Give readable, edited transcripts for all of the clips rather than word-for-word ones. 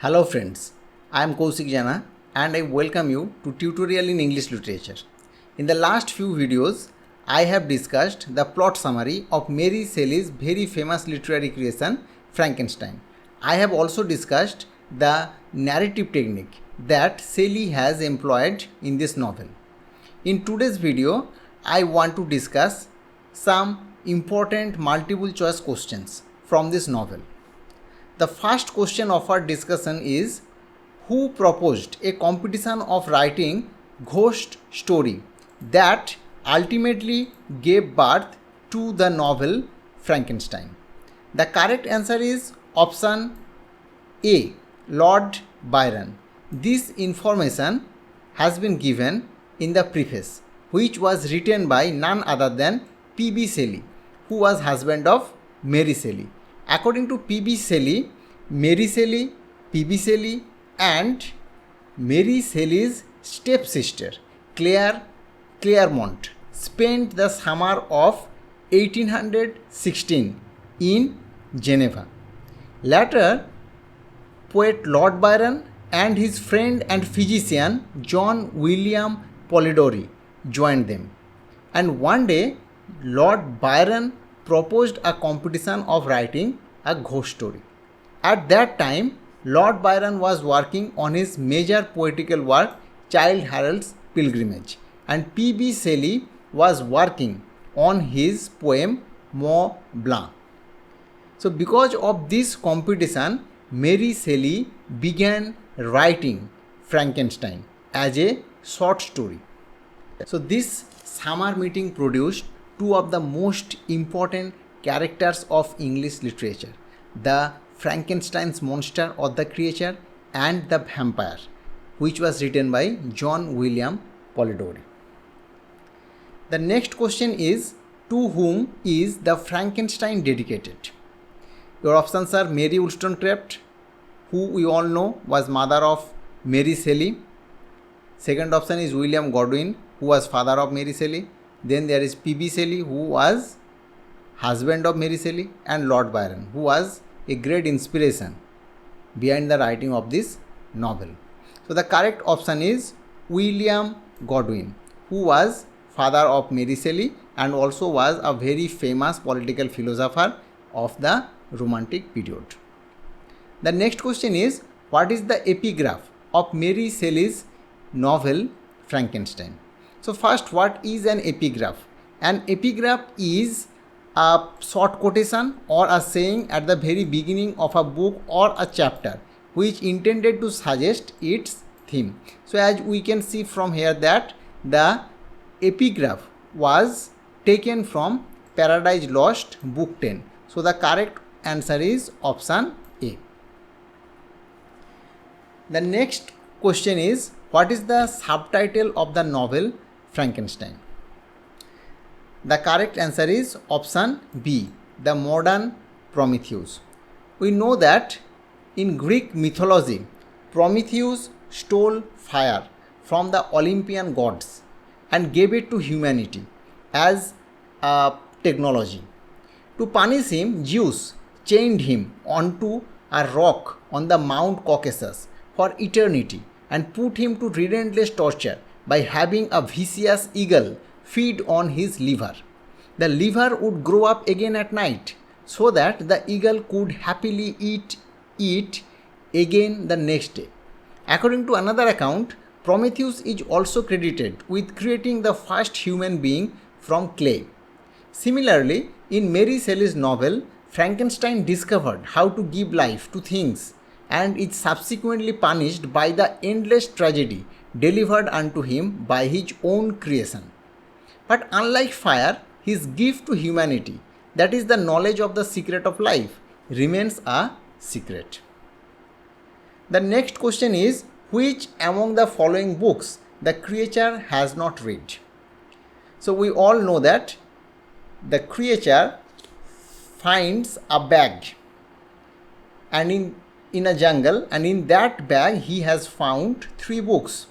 Hello friends, I am Kausik Jana and I welcome you to Tutorial in English Literature. In the last few videos, I have discussed the plot summary of Mary Shelley's very famous literary creation, Frankenstein. I have also discussed the narrative technique that Shelley has employed in this novel. In today's video, I want to discuss some important multiple choice questions from this novel. The first question of our discussion is, who proposed a competition of writing ghost story that ultimately gave birth to the novel Frankenstein? The correct answer is option A, Lord Byron. This information has been given in the preface, which was written by none other than P.B. Shelley, who was husband of Mary Shelley. According to P.B. Shelley, Mary Shelley, P.B. Shelley and Mary Shelley's stepsister Claremont spent the summer of 1816 in Geneva. Later, poet Lord Byron and his friend and physician John William Polidori joined them. And one day, Lord Byron proposed a competition of writing a ghost story. At that time, Lord Byron was working on his major poetical work, Childe Harold's Pilgrimage, and P.B. Shelley was working on his poem Mont Blanc. So, because of this competition, Mary Shelley began writing Frankenstein as a short story. So, this summer meeting produced two of the most important characters of English literature, the Frankenstein's monster or the creature and the vampire, which was written by John William Polidori. The next question is, to whom is the Frankenstein dedicated? Your options are Mary Wollstonecraft, who we all know was mother of Mary Shelley. Second option is William Godwin, who was father of Mary Shelley. Then there is P.B. Shelley, who was husband of Mary Shelley, and Lord Byron, who was a great inspiration behind the writing of this novel. So the correct option is William Godwin, who was father of Mary Shelley and also was a very famous political philosopher of the Romantic period. The next question is, what is the epigraph of Mary Shelley's novel Frankenstein? So first, what is an epigraph? An epigraph is a short quotation or a saying at the very beginning of a book or a chapter which intended to suggest its theme. So as we can see from here that the epigraph was taken from Paradise Lost, book 10. So the correct answer is option A. The next question is, what is the subtitle of the novel Frankenstein? The correct answer is option B, the modern Prometheus. We know that in Greek mythology, Prometheus stole fire from the Olympian gods and gave it to humanity as a technology. To punish him, Zeus chained him onto a rock on the Mount Caucasus for eternity and put him to relentless torture by having a vicious eagle feed on his liver. The liver would grow up again at night so that the eagle could happily eat it again the next day. According to another account, Prometheus is also credited with creating the first human being from clay. Similarly, in Mary Shelley's novel, Frankenstein discovered how to give life to things and is subsequently punished by the endless tragedy delivered unto him by his own creation. But unlike fire, his gift to humanity, that is the knowledge of the secret of life, remains a secret. The next question is, which among the following books the creature has not read? So we all know that the creature finds a bag and in a jungle, and in that bag he has found 3 books.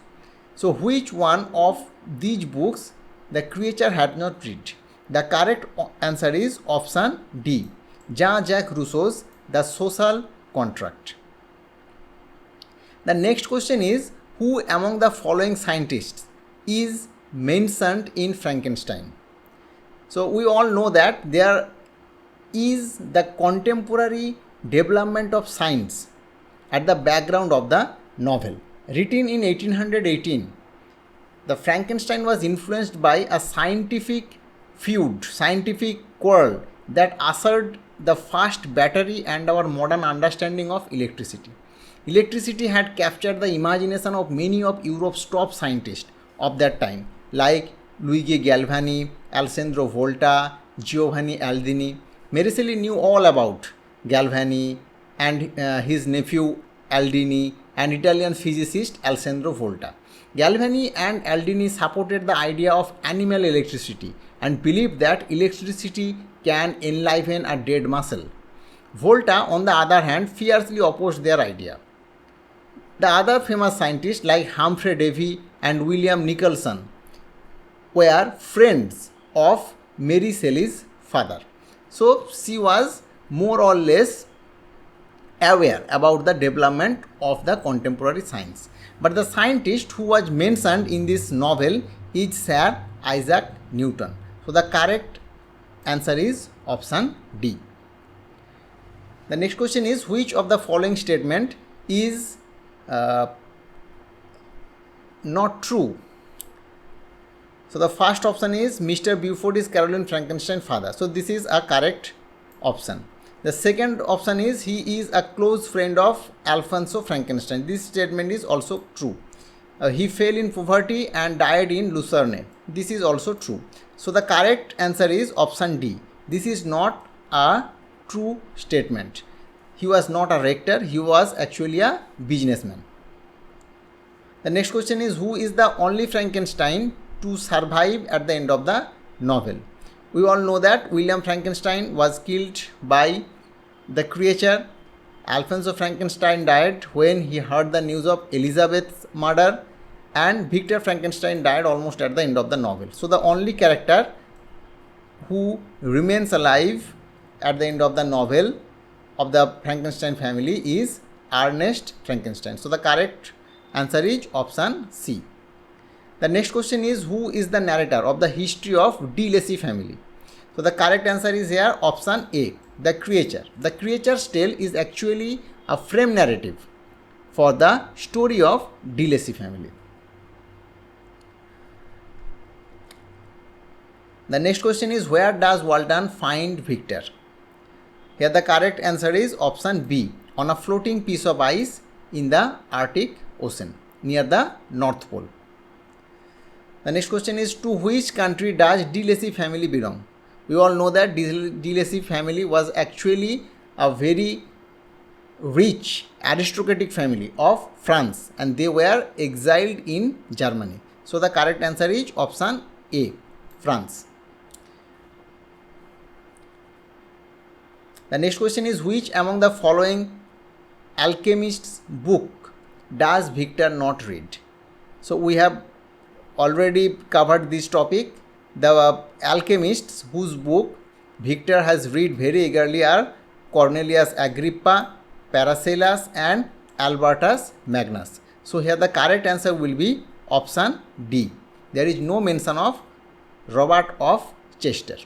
So which one of these books the creature had not read? The correct answer is option D, Jean-Jacques Rousseau's The Social Contract. The next question is, who among the following scientists is mentioned in Frankenstein? So we all know that there is the contemporary development of science at the background of the novel. Written in 1818, the Frankenstein was influenced by a scientific quarrel that ushered the first battery and our modern understanding of electricity. Electricity had captured the imagination of many of Europe's top scientists of that time, like Luigi Galvani, Alessandro Volta, Giovanni Aldini. Mary Shelly knew all about Galvani and his nephew Aldini and Italian physicist Alessandro Volta. Galvani and Aldini supported the idea of animal electricity and believed that electricity can enliven a dead muscle. Volta, on the other hand, fiercely opposed their idea. The other famous scientists like Humphrey Davy and William Nicholson were friends of Mary Shelley's father. So she was more or less aware about the development of the contemporary science. But the scientist who was mentioned in this novel is Sir Isaac Newton. So the correct answer is option D. The next question is, which of the following statement is not true? So the first option is Mr. Beaufort is Caroline Frankenstein's father. So this is a correct option. The second option is he is a close friend of Alfonso Frankenstein. This statement is also true. He fell in poverty and died in Lucerne. This is also true. So the correct answer is option D. This is not a true statement. He was not a rector. He was actually a businessman. The next question is, who is the only Frankenstein to survive at the end of the novel? We all know that William Frankenstein was killed by the creature. Alfonso Frankenstein died when he heard the news of Elizabeth's murder, and Victor Frankenstein died almost at the end of the novel. So the only character who remains alive at the end of the novel of the Frankenstein family is Ernest Frankenstein. So the correct answer is option C. The next question is, who is the narrator of the history of De Lacy family? So the correct answer is here option A, the creature. The creature's tale is actually a frame narrative for the story of De Lacy family. The next question is, where does Walden find Victor? Here the correct answer is option B, on a floating piece of ice in the Arctic Ocean near the North Pole. The next question is, to which country does De Lacy family belong? We all know that De Lacy family was actually a very rich aristocratic family of France, and they were exiled in Germany. So the correct answer is option A, France. The next question is, which among the following Alchemists book does Victor not read? So we have already covered this topic. The Alchemists whose book Victor has read very eagerly are Cornelius Agrippa, Paracelsus and Albertus Magnus. So here the correct answer will be option D. There is no mention of Robert of Chester.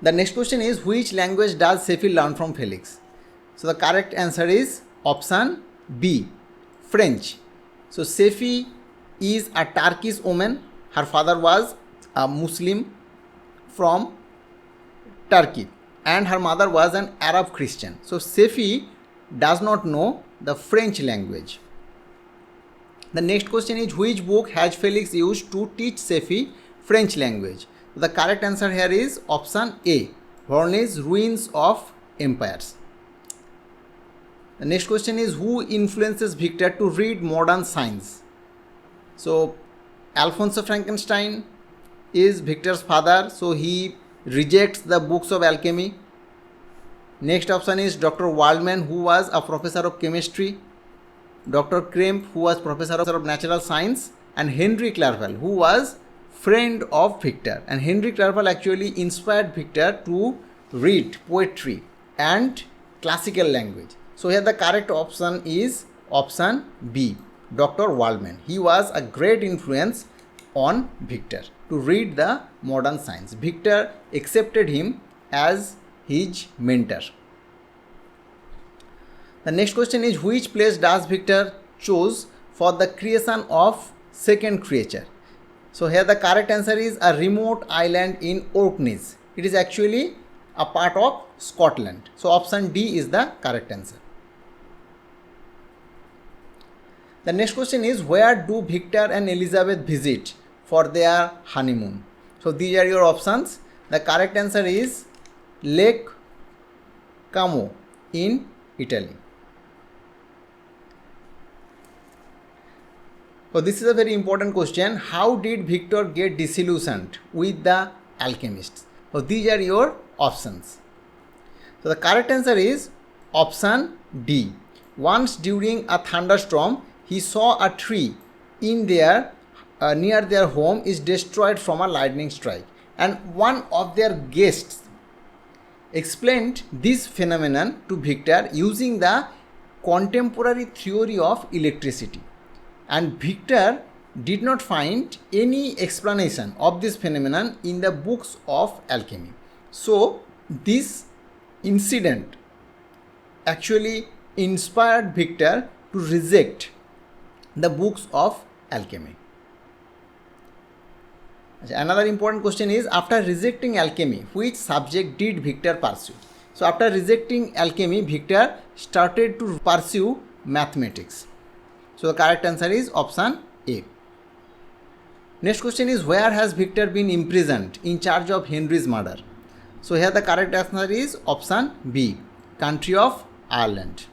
The next question is, which language does Shelley learn from Felix? So the correct answer is option B, French. So Shelley is a Turkish woman. Her father was a Muslim from Turkey and her mother was an Arab Christian. So Shelley does not know the French language. The next question is, which book has Felix used to teach Shelley French language? The correct answer here is option A, Verne's Ruins of Empires. The next question is, who influences Victor to read modern science? So Alfonso Frankenstein is Victor's father, so he rejects the books of alchemy. Next option is Dr. Waldman, who was a professor of chemistry, Dr. Kremp, who was professor of natural science, and Henry Clerval, who was friend of Victor. And Henry Clerval actually inspired Victor to read poetry and classical language. So here the correct option is option B, Dr. Waldman. He was a great influence on Victor to read the modern science. Victor accepted him as his mentor. The next question is, which place does Victor choose for the creation of second creature? So here the correct answer is a remote island in Orkneys. It is actually a part of Scotland. So option D is the correct answer. The next question is, where do Victor and Elizabeth visit for their honeymoon? So these are your options. The correct answer is Lake Como in Italy. So this is a very important question. How did Victor get disillusioned with the alchemists? So these are your options. So the correct answer is option D. Once during a thunderstorm, he saw a tree in their near their home is destroyed from a lightning strike, and one of their guests explained this phenomenon to Victor using the contemporary theory of electricity. And Victor did not find any explanation of this phenomenon in the books of alchemy. So this incident actually inspired Victor to reject the books of alchemy. Another important question is, after rejecting alchemy, which subject did Victor pursue? So after rejecting alchemy, Victor started to pursue mathematics. So the correct answer is option A. Next question is, where has Victor been imprisoned in charge of Henry's murder? So here the correct answer is option B, country of Ireland.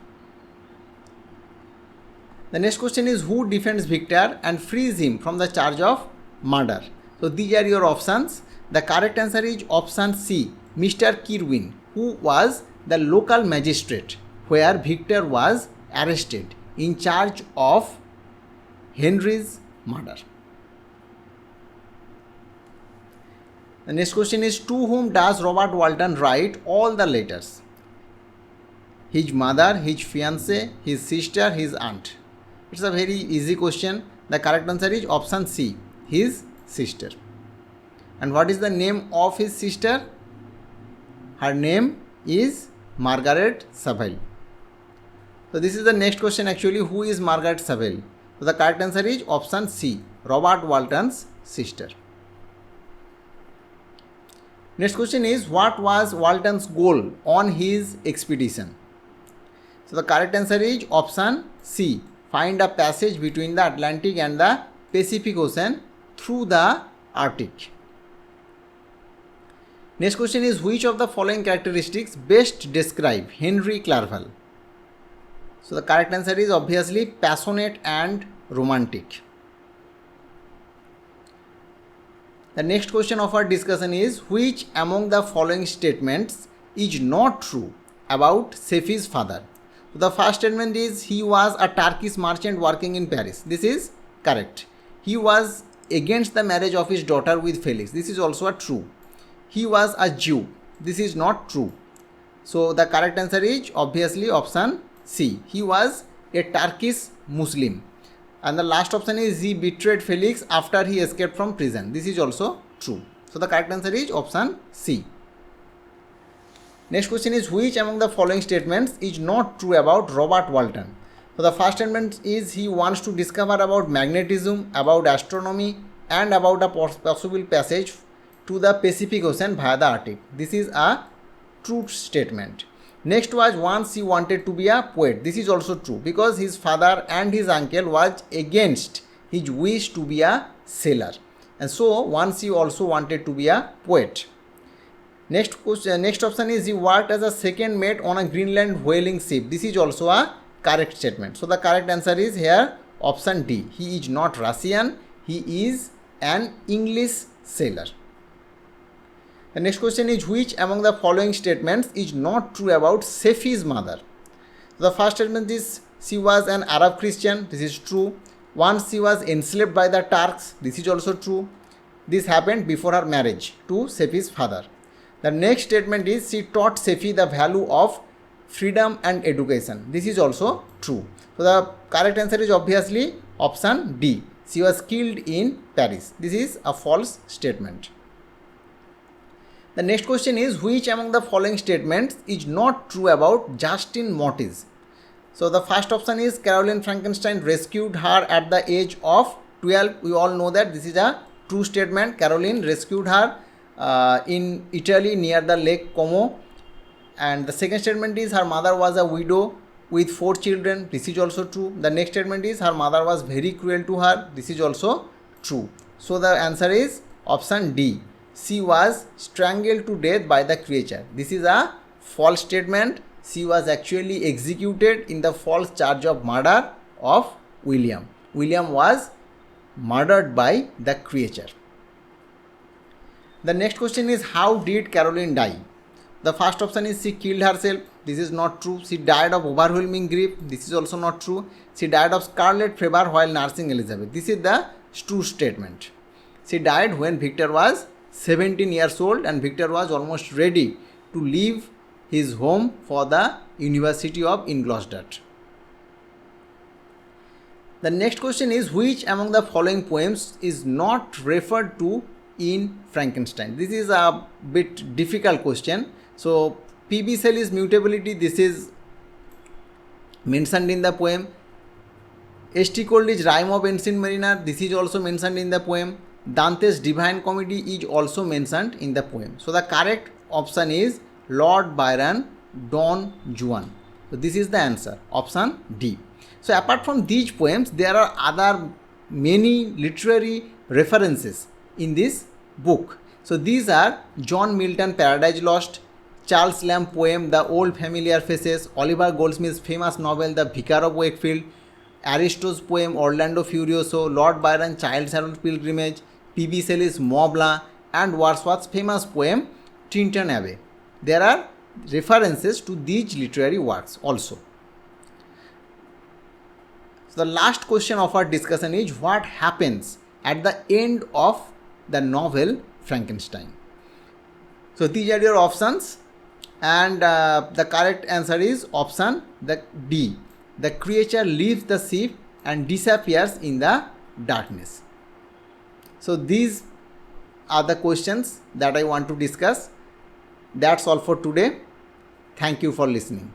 The next question is, who defends Victor and frees him from the charge of murder? So these are your options. The correct answer is option C, Mr. Kirwin, who was the local magistrate where Victor was arrested in charge of Henry's murder. The next question is, to whom does Robert Walden write all the letters? His mother, his fiancée, his sister, his aunt. It's a very easy question. The correct answer is option C, his sister. And what is the name of his sister? Her name is Margaret Saville. So this is the next question actually, who is Margaret Saville? So the correct answer is option C, Robert Walden's sister. Next question is, what was Walden's goal on his expedition? So the correct answer is option C, find a passage between the Atlantic and the Pacific Ocean through the Arctic. Next question is, which of the following characteristics best describe Henry Clerval? So the correct answer is obviously passionate and romantic. The next question of our discussion is, which among the following statements is not true about Selfies' father? So the first statement is, he was a Turkish merchant working in Paris. This is correct. He was against the marriage of his daughter with Felix. This is also a true. He was a Jew. This is not true. So the correct answer is obviously option C. He was a Turkish Muslim. And the last option is, he betrayed Felix after he escaped from prison. This is also true. So the correct answer is option C. Next question is, which among the following statements is not true about Robert Walden? So the first statement is, he wants to discover about magnetism, about astronomy, and about a possible passage to the Pacific Ocean via the Arctic. This is a true statement. Next was, once he wanted to be a poet. This is also true because his father and his uncle was against his wish to be a sailor, and so once he also wanted to be a poet. Next option is, he worked as a second mate on a Greenland whaling ship. This is also a correct statement. So the correct answer is here option D. He is not Russian. He is an English sailor. The next question is, which among the following statements is not true about Selfies' mother? The first statement is, she was an Arab Christian. This is true. Once she was enslaved by the Turks. This is also true. This happened before her marriage to Selfies' father. The next statement is, she taught Selfie the value of freedom and education. This is also true. So the correct answer is obviously option D. She was killed in Paris. This is a false statement. The next question is, which among the following statements is not true about Justin Mortis? So the first option is Caroline Frankenstein rescued her at the age of 12. We all know that this is a true statement. Caroline rescued her in Italy near the Lake Como. And the second statement is her mother was a widow with 4 children. This is also true. The next statement is her mother was very cruel to her. This is also true. So the answer is option D. She was strangled to death by the creature. This is a false statement. She was actually executed in the false charge of murder of William. William was murdered by the creature. The next question is, how did Caroline die? The first option is she killed herself. This is not true. She died of overwhelming grief. This is also not true. She died of scarlet fever while nursing Elizabeth. This is the true statement. She died when Victor was 17 years old and Victor was almost ready to leave his home for the University of Ingolstadt. The next question is, which among the following poems is not referred to in Frankenstein? This is a bit difficult question. So P.B. Shelley's mutability, this is mentioned in the poem. H.T. Coleridge's Rime of Ancient Mariner, this is also mentioned in the poem. Dante's Divine Comedy is also mentioned in the poem. So the correct option is Lord Byron, Don Juan. So this is the answer, option D. So apart from these poems, there are other many literary references in this book. So these are John Milton Paradise Lost, Charles Lamb poem The Old Familiar Faces, Oliver Goldsmith's famous novel The Vicar of Wakefield, Ariosto's poem Orlando Furioso, Lord Byron's Childe Harold Pilgrimage, P.B. Shelley's Mont Blanc, and Wordsworth's famous poem Tintern Abbey. There are references to these literary works also. So the last question of our discussion is, what happens at the end of the novel Frankenstein? So these are your options, and the correct answer is option D. The creature leaves the ship and disappears in the darkness. So these are the questions that I want to discuss. That's all for today. Thank you for listening.